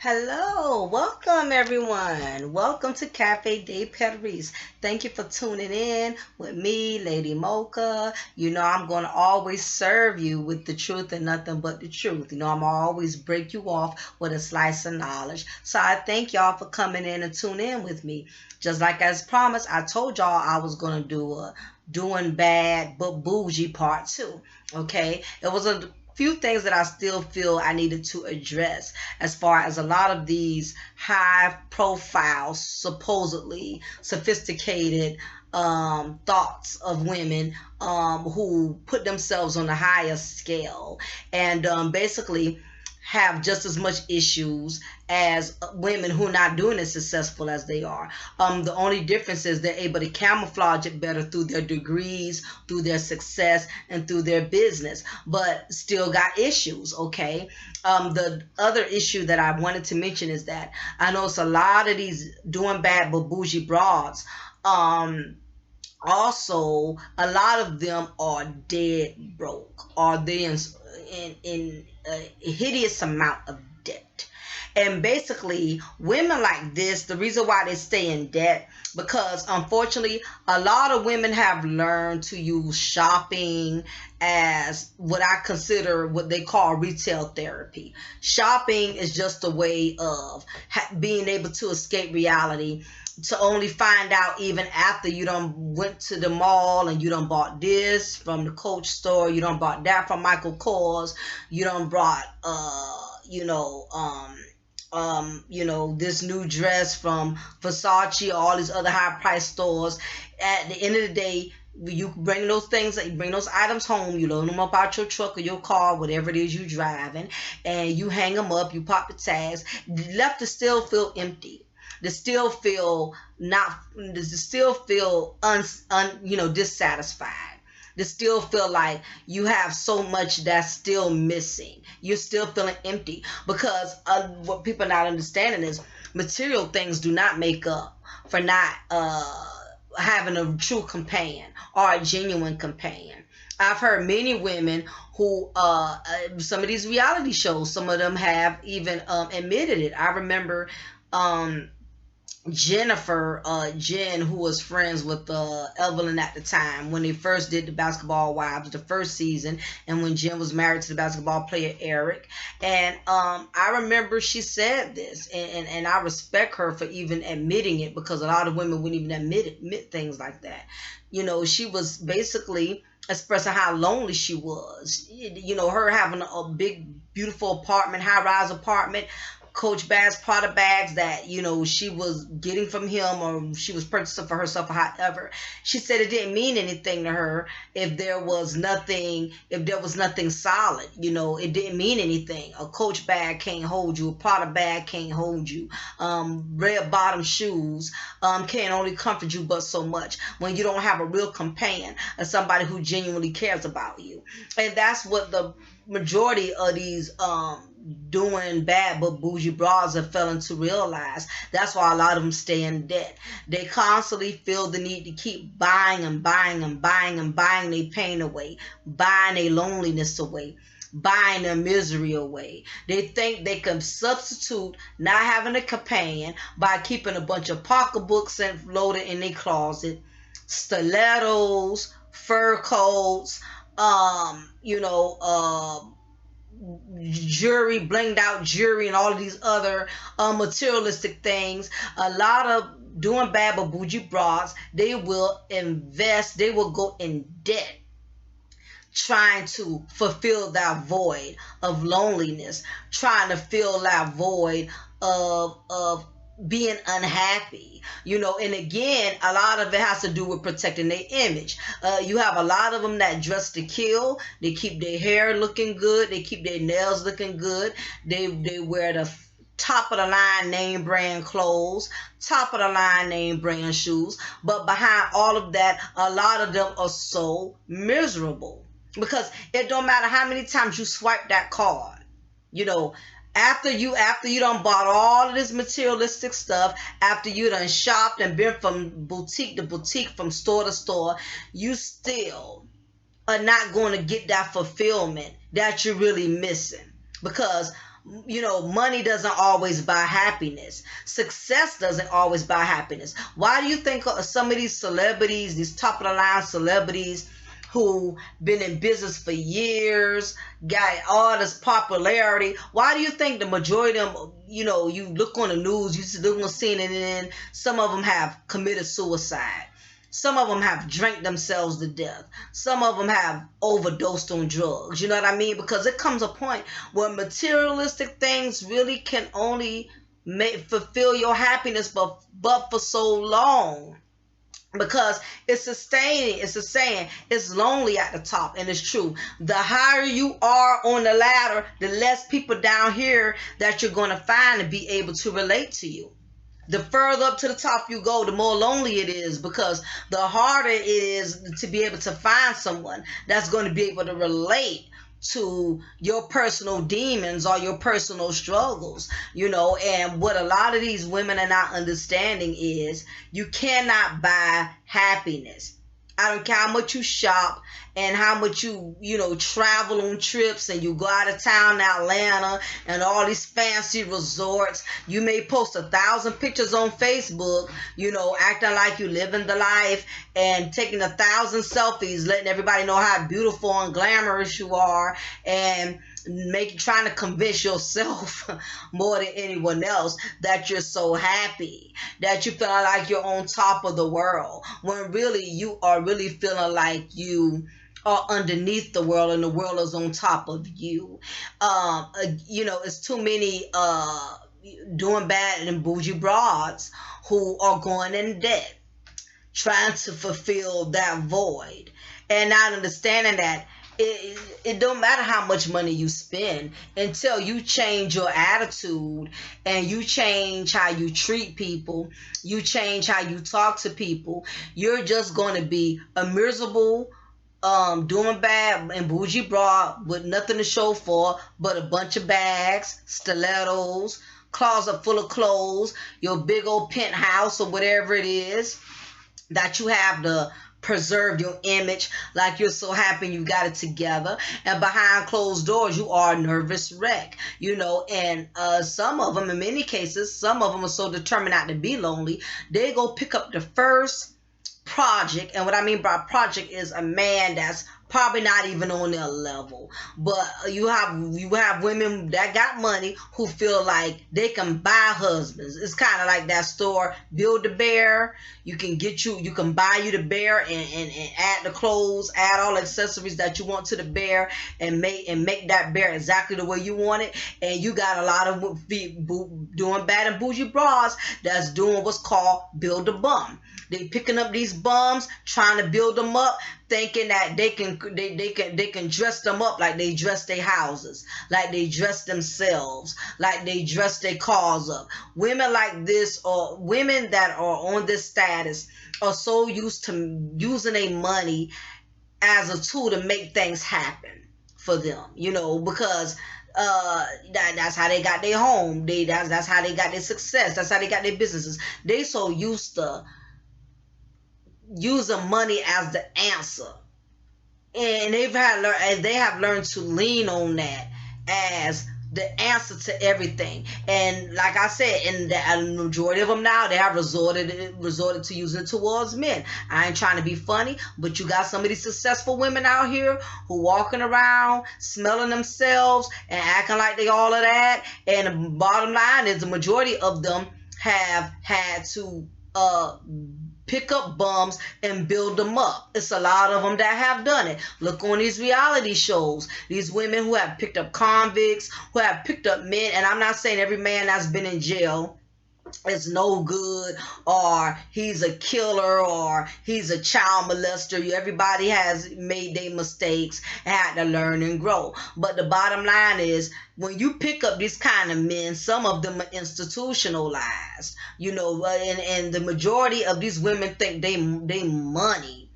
Hello, welcome everyone. Welcome to Cafe de Paris. Thank you for tuning in with me, Lady Mocha. You know, I'm going to always serve you with the truth and nothing but the truth. You know, I'm always break you off with a slice of knowledge. So I thank y'all for coming in and tune in with me. Just like as promised, I told y'all I was going to do a doing bad but bougie part two. Okay, it was a few things that I still feel I needed to address as far as a lot of these high profile, supposedly sophisticated thoughts of women who put themselves on a higher scale and basically have just as much issues as women who are not doing as successful as they are. The only difference is they're able to camouflage it better through their degrees, through their success, and through their business, but still got issues, okay? The other issue that I wanted to mention is that I know it's a lot of these doing bad but bougie broads. Also, a lot of them are dead broke, or they in a hideous amount of debt. And basically, women like this, the reason why they stay in debt, because unfortunately, a lot of women have learned to use shopping as what I consider what they call retail therapy. Shopping is just a way of being able to escape reality, to only find out even after you done went to the mall and you done bought this from the Coach store, you done bought that from Michael Kors, you done brought this new dress from Versace or all these other high price stores. At the end of the day, you bring those things, you bring those items home, you load them up out your truck or your car, whatever it is you driving, and you hang them up, you pop the tags, left to still feel empty, to still feel not, to still feel dissatisfied, to still feel like you have so much that's still missing. You're still feeling empty because what people are not understanding is material things do not make up for not having a true companion or a genuine companion. I've heard many women who some of these reality shows, some of them have even admitted it. I remember Jennifer, Jen, who was friends with Evelyn at the time when they first did the Basketball Wives, the first season, and when Jen was married to the basketball player Eric. And I remember she said this, and I respect her for even admitting it, because a lot of women wouldn't even admit things like that. You know, she was basically expressing how lonely she was. You know, her having a big, beautiful apartment, high rise apartment, Coach bags, product bags that she was getting from him or she was purchasing for herself or however. She said it didn't mean anything to her if there was nothing solid. It didn't mean anything. A Coach bag can't hold you. A product bag can't hold you. Red bottom shoes can only comfort you but so much when you don't have a real companion or somebody who genuinely cares about you. And that's what the majority of these doing bad but bougie bras have failing to realize. That's why a lot of them stay in debt. They constantly feel the need to keep buying and buying and buying and buying their pain away, buying their loneliness away, buying their misery away. They think they can substitute not having a companion by keeping a bunch of pocketbooks and loaded in their closet, stilettos, fur coats, jewelry, blinged out jewelry, and all of these other materialistic things. A lot of doing bad but bougie bras, they will invest, they will go in debt trying to fulfill that void of loneliness, trying to fill that void of being unhappy. And again, a lot of it has to do with protecting their image. You have a lot of them that dress to kill. They keep their hair looking good, they keep their nails looking good, they wear the top of the line name brand clothes, top of the line name brand shoes, but behind all of that, a lot of them are so miserable because it don't matter how many times you swipe that card. you know after you done bought all of this materialistic stuff, after you done shopped and been from boutique to boutique, from store to store, you still are not going to get that fulfillment that you're really missing, because money doesn't always buy happiness. Success doesn't always buy happiness. Why do you think some of these celebrities, these top of the line celebrities who been in business for years, got all this popularity, why do you think the majority of them, you look on the news, you look on CNN, some of them have committed suicide? Some of them have drank themselves to death. Some of them have overdosed on drugs. You know what I mean? Because it comes a point where materialistic things really can only fulfill your happiness, but for so long. Because it's sustaining, it's a saying, it's lonely at the top, and it's true. The higher you are on the ladder, the less people down here that you're going to find to be able to relate to you. The further up to the top you go, the more lonely it is, because the harder it is to be able to find someone that's going to be able to relate to your personal demons or your personal struggles, and what a lot of these women are not understanding is you cannot buy happiness. I don't care how much you shop and how much you travel on trips, and you go out of town, Atlanta, and all these fancy resorts. You may post 1,000 pictures on Facebook, acting like you living the life and taking 1,000 selfies, letting everybody know how beautiful and glamorous you are, and trying to convince yourself more than anyone else that you're so happy, that you feel like you're on top of the world, when really you are really feeling like you are underneath the world and the world is on top of you. It's too many doing bad and bougie broads who are going in debt trying to fulfill that void, and not understanding that it don't matter how much money you spend until you change your attitude, and you change how you treat people, you change how you talk to people. You're just going to be a miserable, doing bad and bougie broad with nothing to show for but a bunch of bags, stilettos, closet full of clothes, your big old penthouse or whatever it is that you have to preserve your image, like you're so happy you got it together, and behind closed doors you are a nervous wreck. And some of them, in many cases, some of them are so determined not to be lonely, they go pick up the first project. And what I mean by project is a man that's probably not even on their level, but you have women that got money who feel like they can buy husbands. It's kind of like that store Build a Bear. You can buy you the bear, and add the clothes, add all the accessories that you want to the bear, and make that bear exactly the way you want it. And you got a lot of doing bad and bougie bras that's doing what's called build a bum. They picking up these bums, trying to build them up, thinking that they can dress them up like they dress their houses, like they dress themselves, like they dress their cars up. Women like this, or women that are on this status, are so used to using their money as a tool to make things happen for them, because that's how they got their home. That's how they got their success. That's how they got their businesses. They so used to using money as the answer, and they have learned to lean on that as the answer to everything. And like I said, in the majority of them now, they have resorted to using it towards men. I ain't trying to be funny, but you got some of these successful women out here who walking around smelling themselves and acting like they all of that, and the bottom line is the majority of them have had to pick up bums and build them up. It's a lot of them that have done it. Look on these reality shows. These women who have picked up convicts, who have picked up men, and I'm not saying every man that's been in jail is no good, or he's a killer, or he's a child molester. Everybody has made their mistakes and had to learn and grow. But the bottom line is, when you pick up these kind of men, some of them are institutionalized, and the majority of these women think they money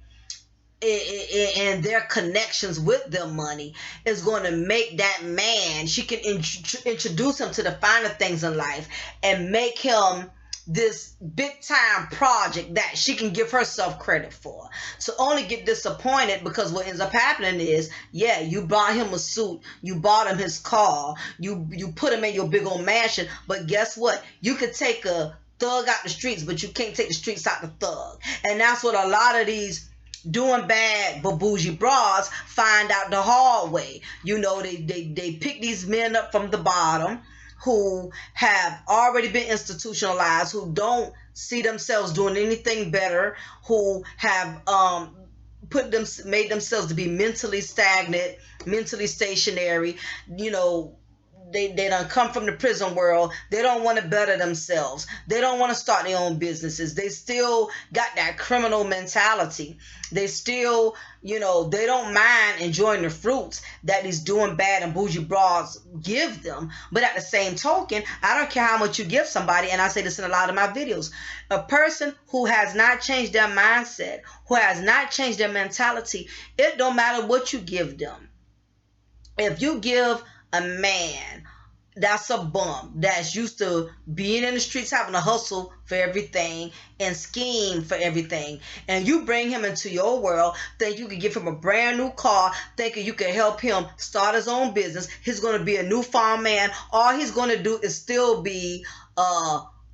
and their connections with their money is going to make that man, she can introduce him to the finer things in life and make him this big time project that she can give herself credit for, to only get disappointed because what ends up happening is, yeah, you bought him a suit, you bought him his car, you put him in your big old mansion, but guess what? You could take a thug out the streets, but you can't take the streets out the thug. And that's what a lot of these doing bad but bougie bras find out the hard way. You know, they pick these men up from the bottom who have already been institutionalized, who don't see themselves doing anything better, who have made themselves to be mentally stagnant, mentally stationary. You know, they done come from the prison world. They don't want to better themselves. They don't want to start their own businesses. They still got that criminal mentality. They still, you know, they don't mind enjoying the fruits that these doing bad and bougie bras give them. But at the same token, I don't care how much you give somebody, and I say this in a lot of my videos, a person who has not changed their mindset, who has not changed their mentality, it don't matter what you give them. If you give a man that's a bum, that's used to being in the streets, having to hustle for everything and scheme for everything, and you bring him into your world, think you can give him a brand new car, thinking you can help him start his own business, he's going to be a new farm man. All he's going to do is still be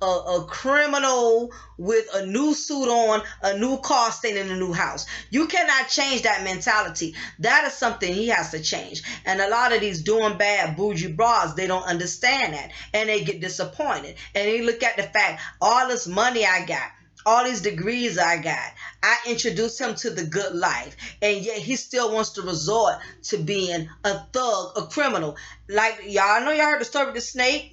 a criminal with a new suit on, a new car, staying in a new house. You cannot change that mentality. That is something he has to change. And a lot of these doing bad bougie bras, they don't understand that, and they get disappointed. And they look at the fact, all this money I got, all these degrees I got, I introduced him to the good life, and yet he still wants to resort to being a thug, a criminal. Like, y'all know, y'all heard the story of the snake,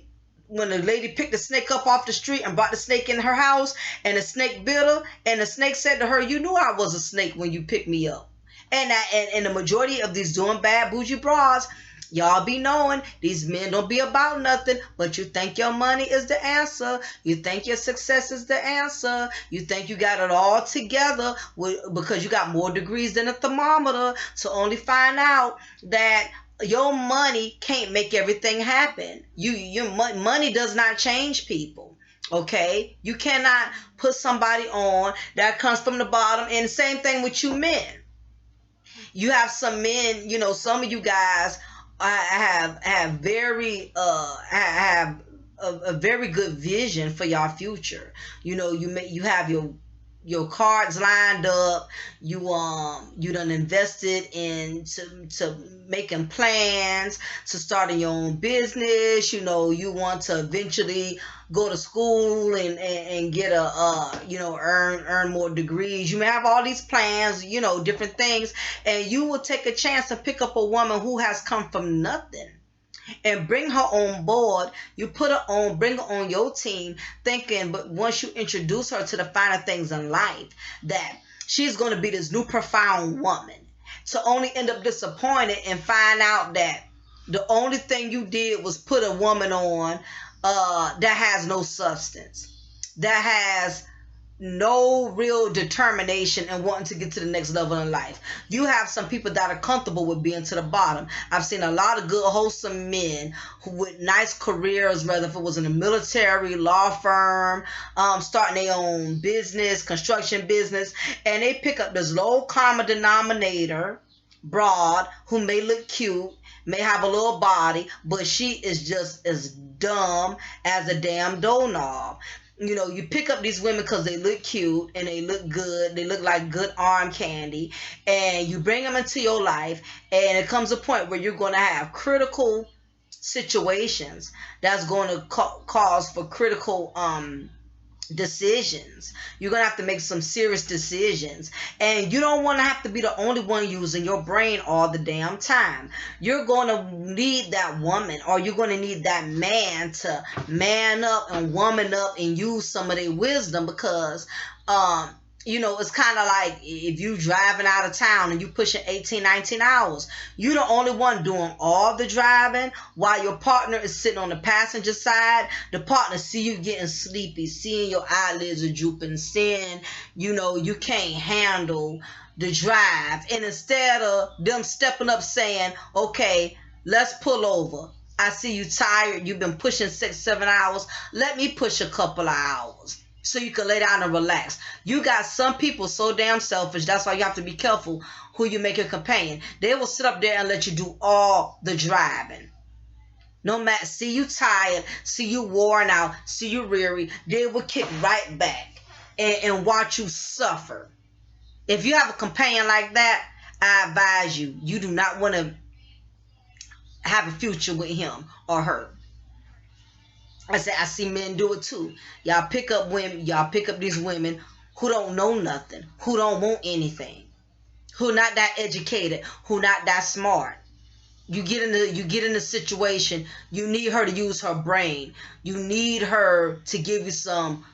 when the lady picked the snake up off the street and brought the snake in her house, and the snake bit her, and the snake said to her, you knew I was a snake when you picked me up. And the majority of these doing bad bougie bras, y'all be knowing these men don't be about nothing, but you think your money is the answer. You think your success is the answer. You think you got it all together because you got more degrees than a thermometer, to only find out that your money can't make everything happen. Your money does not change people. Okay, you cannot put somebody on that comes from the bottom. And the same thing with you men. You have some men, you know, some of you guys have very have a very good vision for your future. You know, you have your cards lined up. You done invested in to making plans to starting your own business. You know, you want to eventually go to school and get a you know, earn more degrees. You may have all these plans, you know, different things, and you will take a chance to pick up a woman who has come from nothing and bring her on board. You put her on, bring her on your team, thinking, but once you introduce her to the finer things in life, that she's going to be this new profound woman, to only end up disappointed and find out that the only thing you did was put a woman on that has no substance, that has no real determination and wanting to get to the next level in life. You have some people that are comfortable with being to the bottom. I've seen a lot of good, wholesome men who with nice careers, whether if it was in the military, law firm, starting their own business, construction business, and they pick up this low common denominator broad who may look cute, may have a little body, but she is just as dumb as a damn doorknob. You know, you pick up these women because they look cute and they look good. They look like good arm candy. And you bring them into your life. And it comes a point where you're going to have critical situations that's going to cause for critical decisions. You're going to have to make some serious decisions. And you don't want to have to be the only one using your brain all the damn time. You're going to need that woman, or you're going to need that man to man up and woman up and use some of their wisdom, because you know, it's kind of like if you driving out of town and you pushing 18, 19 hours, you the only one doing all the driving while your partner is sitting on the passenger side. The partner see you getting sleepy, seeing your eyelids are drooping, seeing, you know, you can't handle the drive. And instead of them stepping up saying, okay, let's pull over, I see you tired. You've been pushing 6, 7 hours. Let me push a couple of hours so you can lay down and relax. You got some people so damn selfish. That's why you have to be careful who you make your companion. They will sit up there and let you do all the driving. No matter, see you tired, see you worn out, see you weary, they will kick right back and watch you suffer. If you have a companion like that, I advise you, you do not want to have a future with him or her. I said, I see men do it too. Y'all pick up women, y'all pick up these women who don't know nothing, who don't want anything, who not that educated, who not that smart. You get in the situation, you need her to use her brain. You need her to give you some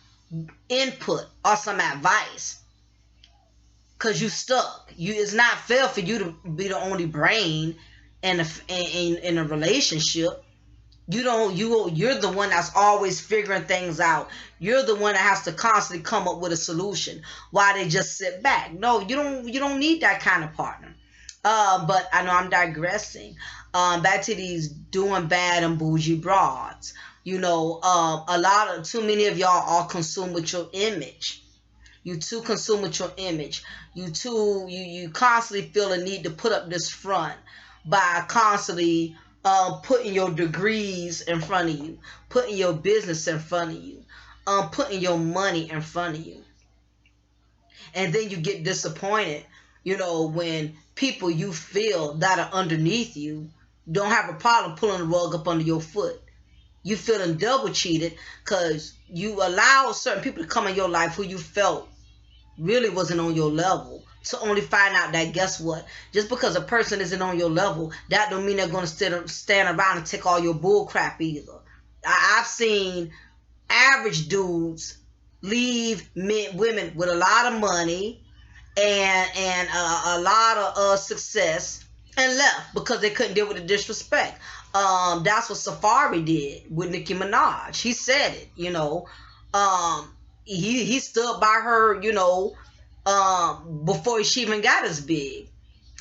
input or some advice. Cause you stuck. It's not fair for you to be the only brain in a relationship. You're the one that's always figuring things out. You're the one that has to constantly come up with a solution while they just sit back. No, you don't need that kind of partner. But I know I'm digressing. Back to these doing bad and bougie broads. Too many of y'all are consumed with your image. You too consumed with your image. You constantly feel a need to put up this front by constantly putting your degrees in front of you, putting your business in front of you, putting your money in front of you. And then you get disappointed, when people you feel that are underneath you don't have a problem pulling the rug up under your foot. You feeling double cheated because you allow certain people to come in your life who you felt really wasn't on your level, to only find out that, guess what, just because a person isn't on your level, that don't mean they're going to stand around and take all your bull crap either. I've seen average dudes leave women with a lot of money and a lot of success and left because they couldn't deal with the disrespect. That's what Safari did with Nicki Minaj. He said it, he stood by her, before she even got as big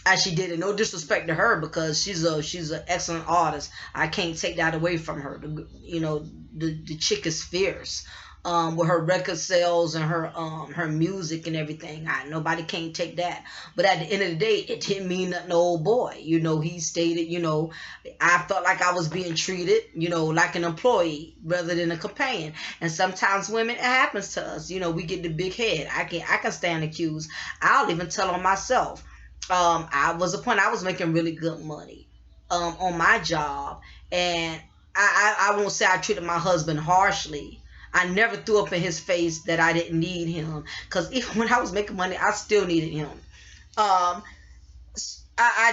as she did it. No disrespect to her, because she's an excellent artist. I can't take that away from her. The chick is fierce. With her record sales and her music and everything. Nobody can't take that. But at the end of the day, it didn't mean nothing to old boy. He stated, I felt like I was being treated, like an employee rather than a companion. And sometimes women, it happens to us. We get the big head. I can stand accused. I'll even tell on myself. I was a point I was making really good money on my job. And I won't say I treated my husband harshly. I never threw up in his face that I didn't need him, because even when I was making money, I still needed him. I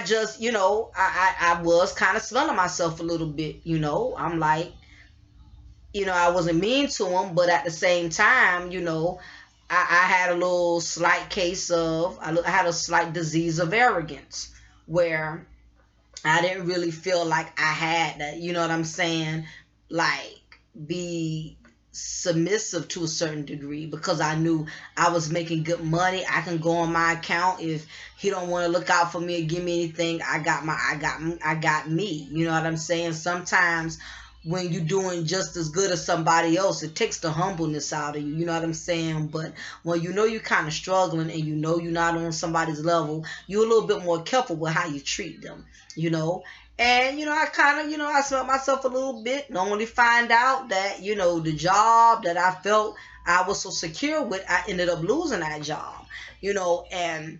just, I was kind of smelling myself a little bit. I'm like, I wasn't mean to him, but at the same time, I had a little slight case of, I had a slight disease of arrogance, where I didn't really feel like I had that, you know what I'm saying, like, be submissive to a certain degree, because I knew I was making good money. I can go on my account. If he don't want to look out for me or give me anything, I got me. You know what I'm saying? Sometimes when you're doing just as good as somebody else, it takes the humbleness out of you. You know what I'm saying? But when you're kind of struggling and you're not on somebody's level, you're a little bit more careful with how you treat them. And, I kind of, I smelled myself a little bit, and only find out that, the job that I felt I was so secure with, I ended up losing that job, and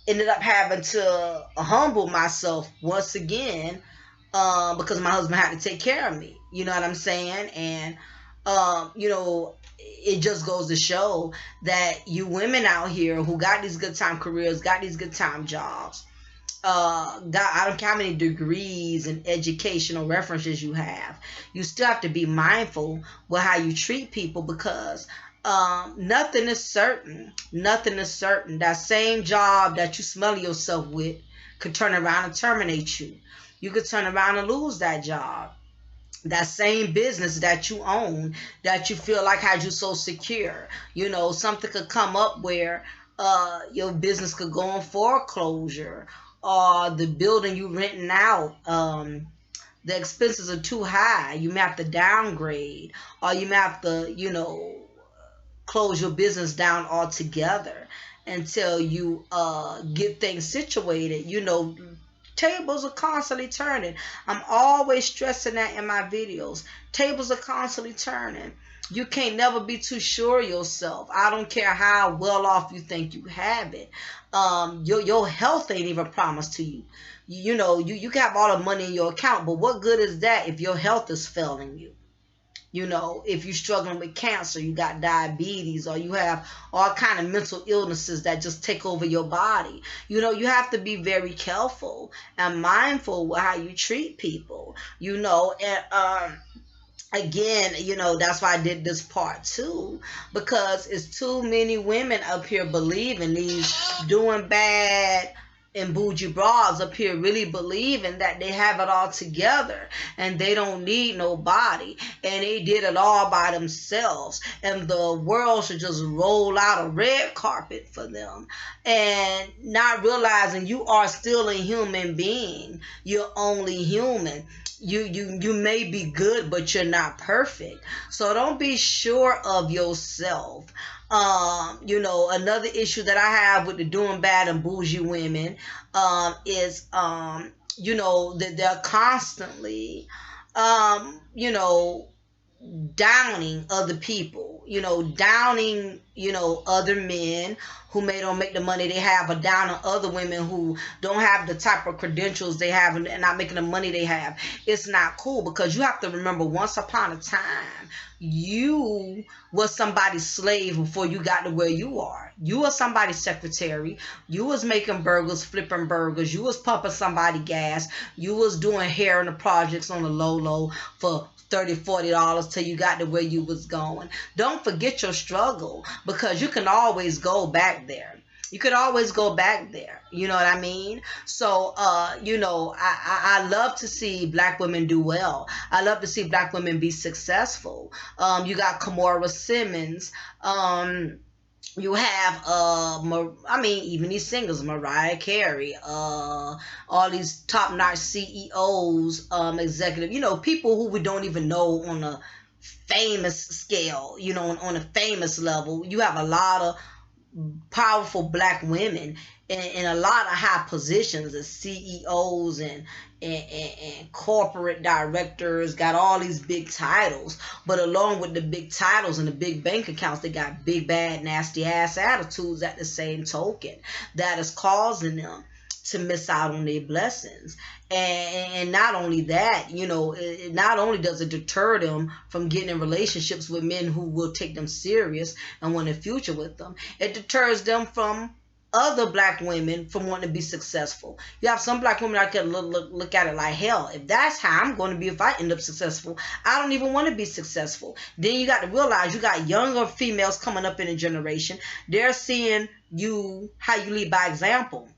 ended up having to humble myself once again, because my husband had to take care of me. You know what I'm saying? And, it just goes to show that you women out here who got these good time careers, got these good time jobs, I don't care how many degrees and educational references you have, you still have to be mindful with how you treat people, because nothing is certain. Nothing is certain. That same job that you smell yourself with could turn around and terminate you. You could turn around and lose that job. That same business that you own, that you feel like has you so secure, something could come up where your business could go on foreclosure, or the building you renting out the expenses are too high. You may have to downgrade, or you may have to, close your business down altogether until you get things situated. Tables are constantly turning. I'm always stressing that in my videos. Tables are constantly turning. You can't never be too sure of yourself. I don't care how well off you think you have it. Your health ain't even promised to you. You can have all the money in your account, but what good is that if your health is failing you? If you're struggling with cancer, you got diabetes, or you have all kind of mental illnesses that just take over your body. You have to be very careful and mindful with how you treat people. And again, that's why I did this part too, because it's too many women up here believing these doing bad and bougie bras up here really believing that they have it all together and they don't need nobody and they did it all by themselves and the world should just roll out a red carpet for them, and not realizing you are still a human being. You're only human. You may be good, but you're not perfect. So don't be sure of yourself. Another issue that I have with the doing bad and bougie women is that they're constantly downing other people, downing, other men who may don't make the money they have, or downing other women who don't have the type of credentials they have and not making the money they have. It's not cool, because you have to remember, once upon a time, you was somebody's slave before you got to where you are. You was somebody's secretary. You was making burgers, flipping burgers. You was pumping somebody gas. You was doing hair in the projects on the low for $30-$40 till you got to where you was going. Don't forget your struggle, because you can always go back there. You could always go back there. You know what I mean? So, I love to see black women do well. I love to see black women be successful. You got Kamora Simmons. You have, even these singers, Mariah Carey, all these top-notch CEOs, executive, people who we don't even know on a famous scale, on a famous level. You have a lot of powerful black women in a lot of high positions as CEOs and corporate directors, got all these big titles. But along with the big titles and the big bank accounts, they got big, bad, nasty ass attitudes at the same token that is causing them to miss out on their blessings. And not only that, not only does it deter them from getting in relationships with men who will take them serious and want a future with them, it deters them from other black women from wanting to be successful. You have some black women out there look at it like, hell, if that's how I'm going to be if I end up successful, I don't even want to be successful. Then you got to realize you got younger females coming up in a generation. They're seeing how you lead by example.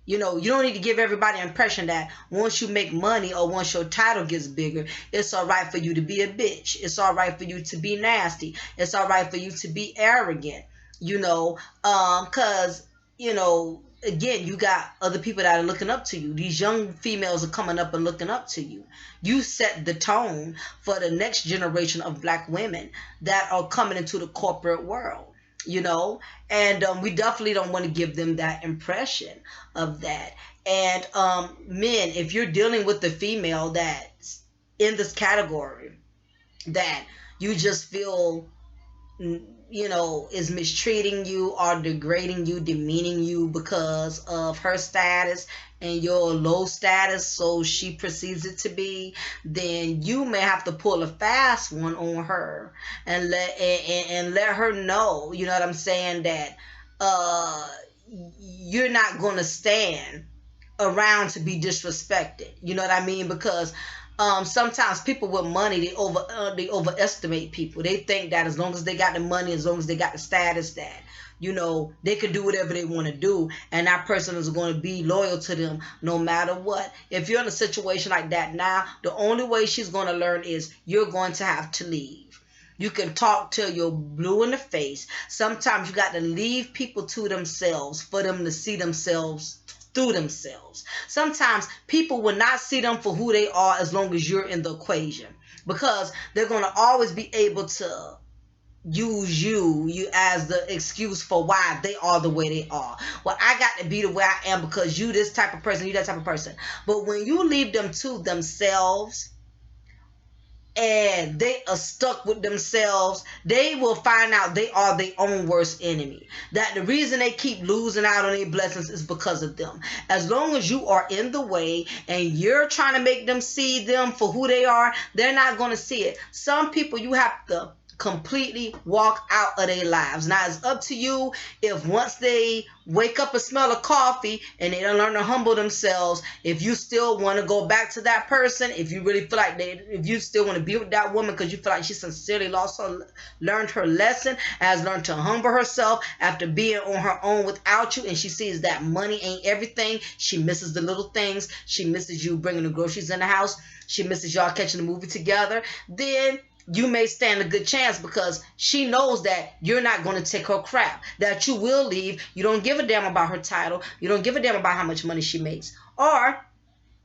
You don't need to give everybody an impression that once you make money or once your title gets bigger, it's all right for you to be a bitch. It's all right for you to be nasty. It's all right for you to be arrogant, because, again, you got other people that are looking up to you. These young females are coming up and looking up to you. You set the tone for the next generation of black women that are coming into the corporate world. And we definitely don't want to give them that impression of that. And men, if you're dealing with a female that's in this category that you just feel is mistreating you or degrading you, demeaning you because of her status and your low status, so she perceives it to be, then you may have to pull a fast one on her and let her know, you know what I'm saying, that you're not going to stand around to be disrespected. You know what I mean? Because sometimes people with money, they overestimate people. They think that as long as they got the money, as long as they got the status, that they could do whatever they want to do, and that person is going to be loyal to them no matter what. If you're in a situation like that now, the only way she's going to learn is you're going to have to leave. You can talk till you're blue in the face. Sometimes you got to leave people to themselves for them to see themselves through themselves. Sometimes people will not see them for who they are as long as you're in the equation, because they're going to always be able to use you as the excuse for why they are the way they are. Well, I got to be the way I am because you this type of person, you that type of person. But when you leave them to themselves and they are stuck with themselves, they will find out they are their own worst enemy. That the reason they keep losing out on their blessings is because of them. As long as you are in the way and you're trying to make them see them for who they are, they're not going to see it. Some people you have to completely walk out of their lives. Now it's up to you if once they wake up and smell of coffee and they don't learn to humble themselves, if you still want to go back to that person, if you really feel like if you still want to be with that woman because you feel like she sincerely learned her lesson, has learned to humble herself after being on her own without you, and she sees that money ain't everything. She misses the little things. She misses you bringing the groceries in the house. She misses y'all catching the movie together. Then you may stand a good chance because she knows that you're not going to take her crap, that you will leave. You don't give a damn about her title. You don't give a damn about how much money she makes. Or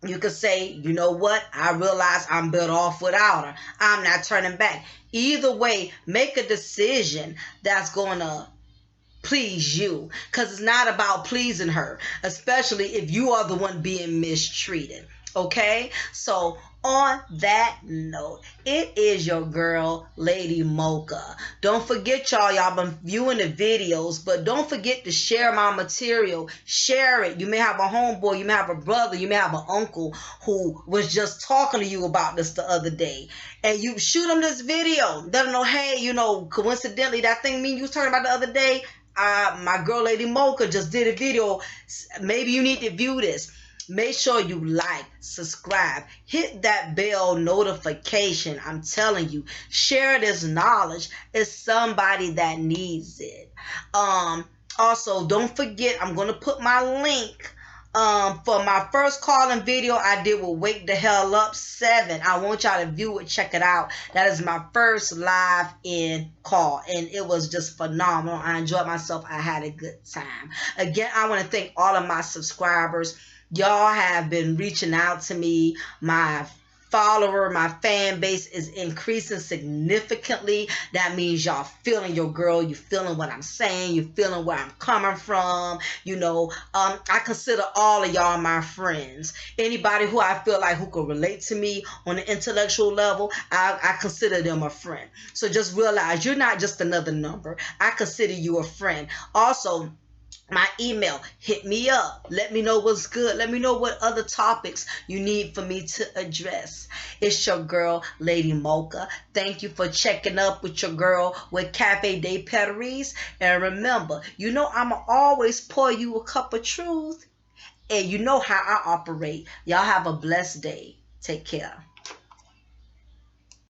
you could say, you know what? I realize I'm better off without her. I'm not turning back. Either way, make a decision that's going to please you, because it's not about pleasing her, especially if you are the one being mistreated. Okay? So on that note, it is your girl, Lady Mocha. Don't forget, y'all been viewing the videos, but don't forget to share my material. Share it. You may have a homeboy, you may have a brother, you may have an uncle who was just talking to you about this the other day. And you shoot them this video. Let them know, hey, coincidentally, that thing me you was talking about the other day, my girl, Lady Mocha, just did a video. Maybe you need to view this. Make sure you like, subscribe, hit that bell notification. I'm telling you, share this knowledge. It's somebody that needs it. Also, don't forget, I'm going to put my link for my first calling video I did with Wake the Hell Up 7. I want y'all to view it, check it out. That is my first live in call, and it was just phenomenal. I enjoyed myself. I had a good time. Again, I want to thank all of my subscribers. Y'all have been reaching out to me. My fan base is increasing significantly. That means y'all feeling your girl. You feeling what I'm saying. You feeling where I'm coming from. I consider all of y'all my friends. Anybody who I feel like who could relate to me on an intellectual level, I consider them a friend. So just realize you're not just another number. I consider you a friend. Also, my email, hit me up. Let me know what's good. Let me know what other topics you need for me to address. It's your girl, Lady Mocha. Thank you for checking up with your girl with Cafe de Paris. And remember, I'ma always pour you a cup of truth. And you know how I operate. Y'all have a blessed day. Take care.